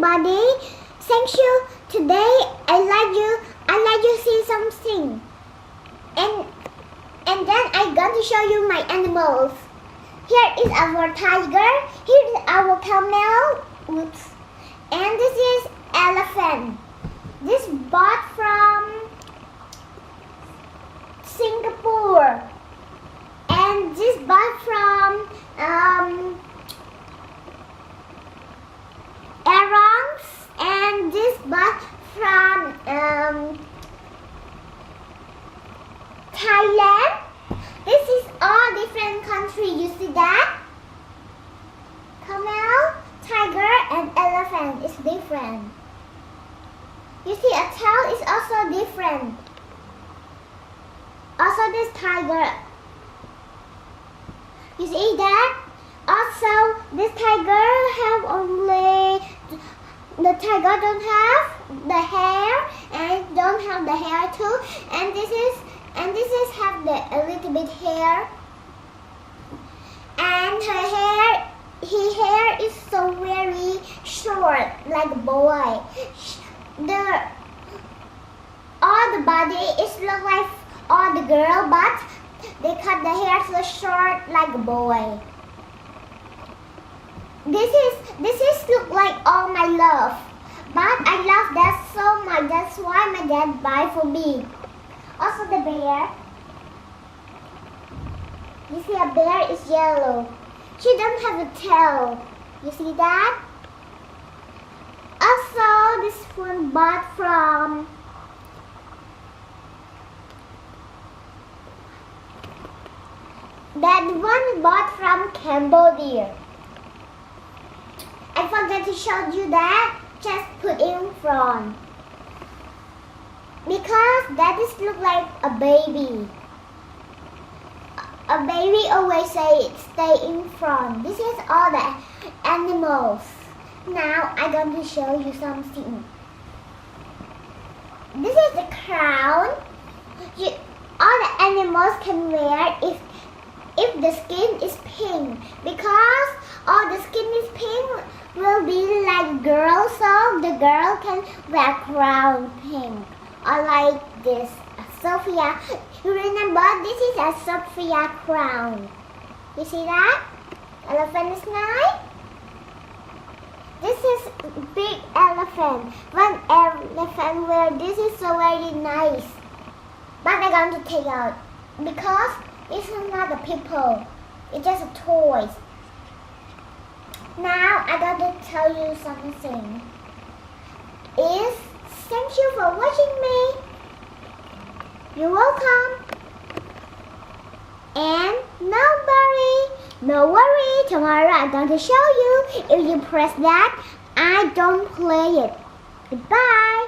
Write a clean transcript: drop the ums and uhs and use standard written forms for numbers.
everybody. Thank you. Today I let you see something. And then I'm going to show you my animals. Here is our tiger. Here is our camel. Oops. And this is elephant. This bought from Singapore. And this bought from Arons. And this bought from Thailand. This is all different countries. You see that? Camel, tiger, and elephant is different. You see, a tail is also different. Also, this tiger. You see that? Also, this tiger have only. The tiger don't have the hair, and don't have the hair too. And this is have a little bit hair. And his hair is so very short, like a boy. All the body is look like all the girl, but they cut the hair so short like a boy. This is look like all my love, but I love that so much. That's why my dad buy for me. Also the bear. You see, a bear is yellow. She don't have a tail. You see that? Also, this one bought from Cambodia. I forgot to show you that. Just put in front. Because that is look like a baby. A baby always say stay in front. This is all the animals. Now I'm going to show you something. This is the crown. All the animals can wear if the skin is pink, because all the skin is pink will be like girl, so the girl can wear crown pink, or like this. Sophia, you remember this is a Sophia crown. You see that? Elephant is nice. This is big elephant. One elephant wear this is so very nice. But I'm going to take out because it's not a people. It's just a toy. Now I'm going to tell you something. Thank you for watching me. You're welcome. And no worry, tomorrow I'm going to show you. If you press that, I don't play it. Goodbye.